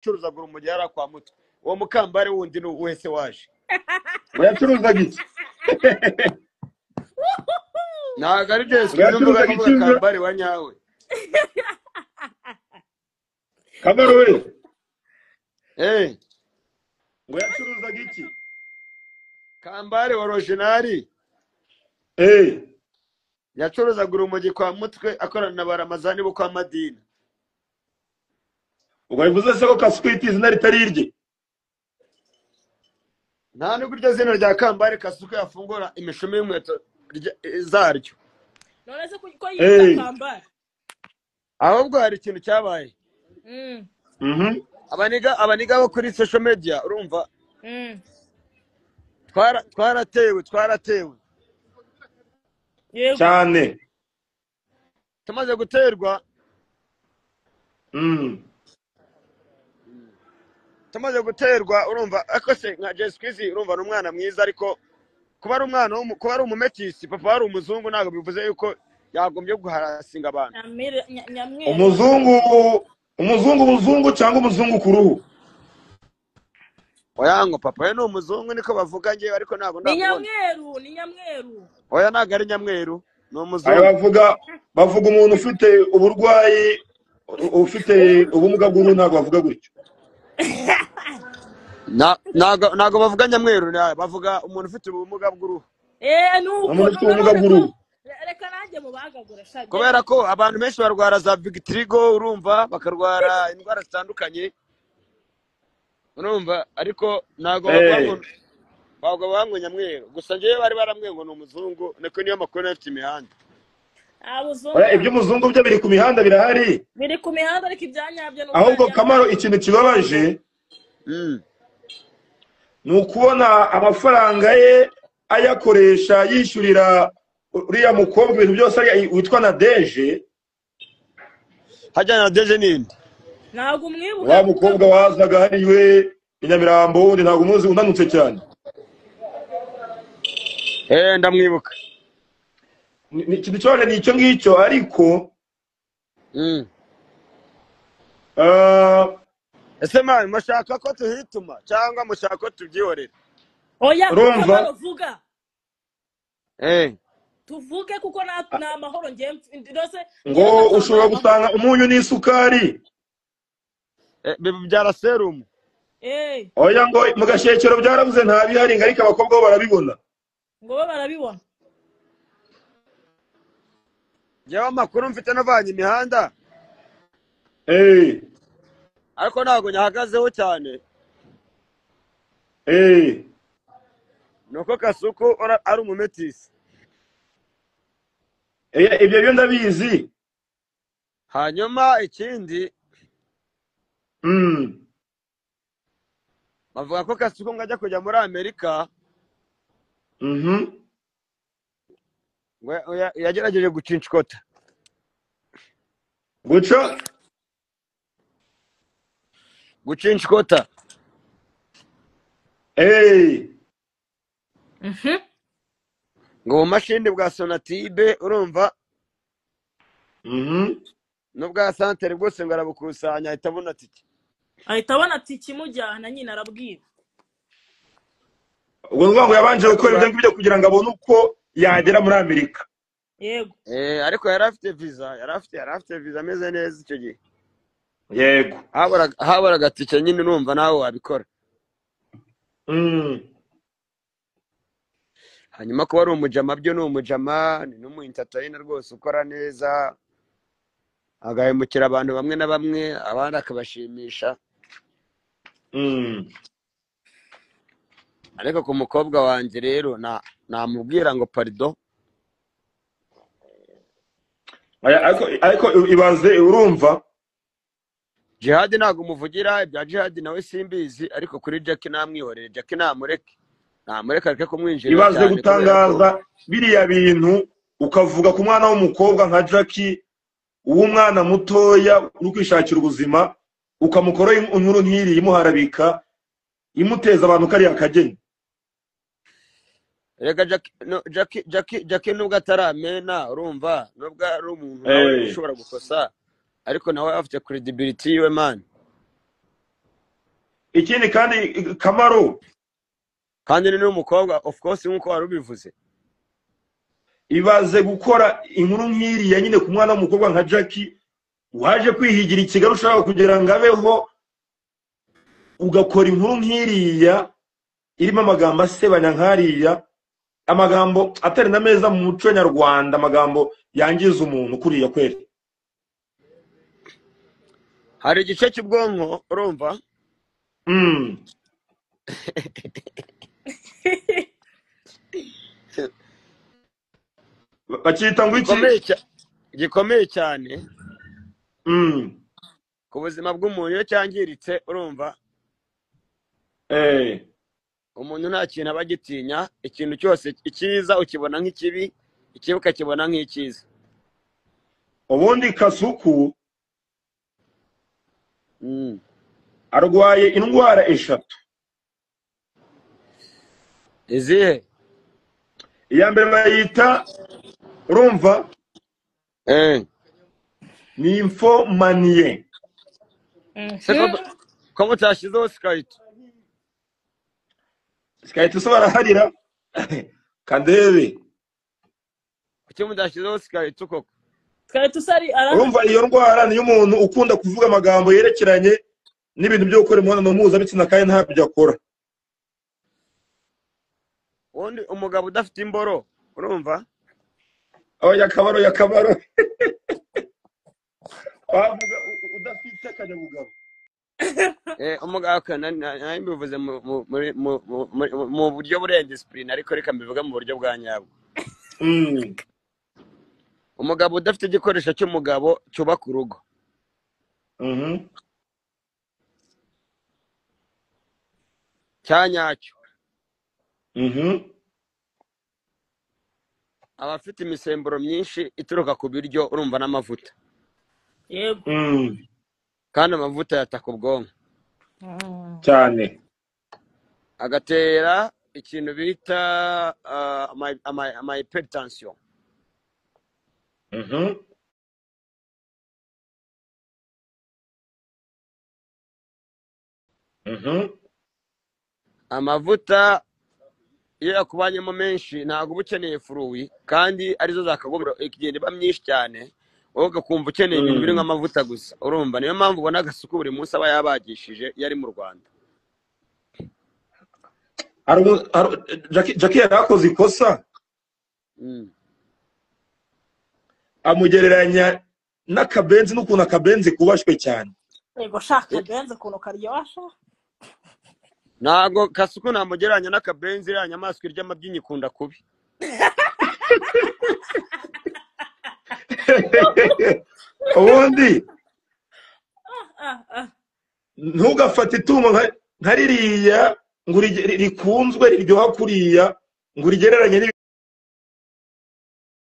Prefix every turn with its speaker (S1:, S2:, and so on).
S1: yacuruzaga urumogi yari kwa mutwe. Uwo mukambare wundi ni wese waje.
S2: ngo yacuruzaga iki
S1: Ntago ari Jesse
S2: ngo yacuruzaga
S1: Kwiza
S2: iki
S1: uvuga kambare wa nyawe.
S2: Kamaro we ngo yacuruzaga iki
S1: Kambare wa originali yacuruzaga urumogi kwa mutwe akorana na baramazani bo kwa Madina.
S2: ubwo bivuze se ko Kasuku izina ritari irye
S1: Nta nubwo iryo zina rya Kambare Kasuku yafungura imishumi y'inkweto zaryo.
S3: None se ko yita Kambare
S1: ahubwo hari ikintu cyabaye. Abaniga bo kuri social media urumva twaratewe
S2: cyane
S1: tumaze guterwa urumva ako se nka Jesse Kwiza urumva n'umwana mwiza ariko kuba ari umwana kuba ari umumetisi papa ari umuzungu ntabwo bivuze yuko yagombye guharasinga abantu.
S2: umuzungu cyangwa umuzungu ku ruhu
S1: oya ngo papa we ni umuzungu niko bavuga ngewe ariko ntabwo ndabona
S3: ni nyamweru
S1: oya ntabwo ari nyamweru ni umuzungu.
S2: bavuga umuntu ufite uburwayi ufite ubumuga bw'uruhu ntabwo bavuga gutyo
S1: ntabwo bavuga nyamweru bavuga umuntu ufite ubumuga bw'uruhu.
S2: umuntu ufite ubumuga bw'uruhu
S3: reka nanjye mubagagura shaje
S1: kubera ko abantu benshi barwara za vitiligo urumva bakarwara indwara zitandukanye urumva ariko ntabwo bavuga ngo nyamweru gusa ngewe bari baramwe ngo ni umuzungu niko niyo makuru afite imihanda.
S2: iby'umuzungu byo biri ku mihanda birahari
S3: biri ku mihanda ariko ibyanyabyo
S2: ahubwo Kamaro ikintu kibabaje ni ukubona amafaranga ye ayakoresha yishyurira uriya mukobwa ibintu byose witwa Nadeje.
S1: Hajya Nadeje ninde?
S3: Ntabwo umwibuka
S2: wa mukobwa wazaga hariwe Nyamirambo undi ntabwo umuzi unanutse cyane.
S1: Ndamwibuka.
S2: Ni ikintu cyose ni icyo ngicyo ariko
S1: ese mani mushaka ko tuhituma cyangwa mushaka ko tubyihorera?
S3: Oya
S2: urumva
S3: vuga tuvuge kuko na amahoro ngiye ndose
S2: ngo ushobora gutanga umunyu n'isukari
S1: byara serumu.
S2: Oya ngo mu gashekero byaravuze nta bihari ariko abakobwa bo barabibona
S3: ngo barabibona.
S1: Yewe amakuru mfite navanye imihanda ariko ntabwo nyahagazeho cyane nuko Kasuku ari umumetisi.
S2: Ibyo byo ndabizi.
S1: Hanyuma ikindi bavuga ko Kasuku ngo ajya kujya muri Amerika ngo yagerageje gucinshikota gucinshikota ngo mu mashini bwa Sonatibe urumva n'ubwa santere bwose ngo arabukusanya ahita abona tiki
S3: imujyana nyine arabwira.
S2: ubwo ngo yabanje gukora ibyo ngibyo kugira ngo abone uko yagera muri Amerika.
S3: Yego
S1: ariko yari afite visa ameze neza icyo gihe.
S2: Yego
S1: habura agatike nyine numva nawe wabikora. hanyuma kuba ari umujama byo ni umujama ni n'umu entertainer rwose ukora neza agahemukira abantu bamwe na bamwe abandi akabashimisha. ariko ku mukobwa wanjye rero namubwira ngo pardon.
S2: ariko ibaze urumva
S1: Jihad ntago umuvugira ibya Jihad nawe simbizi ariko kuri Jackie namwihorere Jackie namureke areke kumwinjira.
S2: ibaze gutangaza biriya bintu ukavuga ku mwana w'umukobwa nka Jackie uw'umwana mutoya uri kwishakira ubuzima ukamukora inkuru nk'iri imuharabika imuteza abantu kariya kageni.
S1: Rega Jackie nubwo ataramena urumva nubwo ari umuntu ushobora gukosa ariko nawe afite credibility yiwe man.
S2: ikindi kandi Kamaro,
S1: kandi ni n'umukobwa of course nk'uko wari ubivuze.
S2: ibaze gukora inkuru nk'iriya nyine ku mwana w'umukobwa nka Jackie waje kwihigira i Kigali ushaka kugira ngo abeho, ugakora inkuru nk'iriya irimo amagambo asebanya nk'ariya, amagambo atari na meza mu muco nyarwanda, amagambo yangiza umuntu kuriya kweli.
S1: Hari igice cy'ubwonko urumva
S2: bakita ngo iki
S1: gikomeye cyane ku buzima bw'umuntu. Iyo cyangiritse urumva umuntu nta kintu aba agitinya, ikintu cyose icyiza ukibona nk'ikibi, ikibi ukakibona nk'icyiza.
S2: ubundi Kasuku arwaye indwara eshatu.
S1: Izihe?
S2: iya mbere bayita urumva nymphomanie.
S1: ko mutashyizeho Skype?
S2: Skype so baraharira kandebe
S1: kuki mudashyizeho Skype koko?
S3: Skype usari
S2: urumva iyo ndwara niyo umuntu ukunda kuvuga amagambo yerekeranye n'ibintu byo gukora imibonano mpuzabitsina kandi ntabyo akora.
S1: Undi umugabo udafite imboro urumva
S2: yakabaro wavuga udafite akanyabugabo.
S1: umugabo nari mbivuze mu buryo buri discipline, ariko reka mbivuga mu buryo bwa nyabwo. Umugabo udafite igikoresho cy'umugabo cyubaka urugo cya nyacyo, aba afite imisemburo myinshi ituruka ku biryo urumva n'amavuta.
S3: Yego.
S1: Kandi amavuta yataka ubwonko
S2: cyane,
S1: agatera ikintu bita ama hypertension. Amavuta iyo yakubanyemo menshi ntabwo uba ukeneye furuwi, kandi arizo zakagombera ikigenda iba myinshi cyane, wowe ugakumva ukeneye ibintu biri nk'amavuta gusa urumva. Niyo mpamvu ubona Agasuku buri munsi aba yabagishije iyo ari mu Rwanda.
S2: Jackie yarakoze ikosa, amugereranya n'akabenzi n'ukuntu akabenzi kubashwe cyane.
S3: Yego shaka benze ukuntu karyosha.
S1: Ntabwo Kasuku namugereranya n'akabenzi, iriya nyamaswa irya amabyi nyikunda kubi.
S2: ubundi ntugafate itungo nka ririya ngo rikunzwe riryoha kuriya ngo urigereranye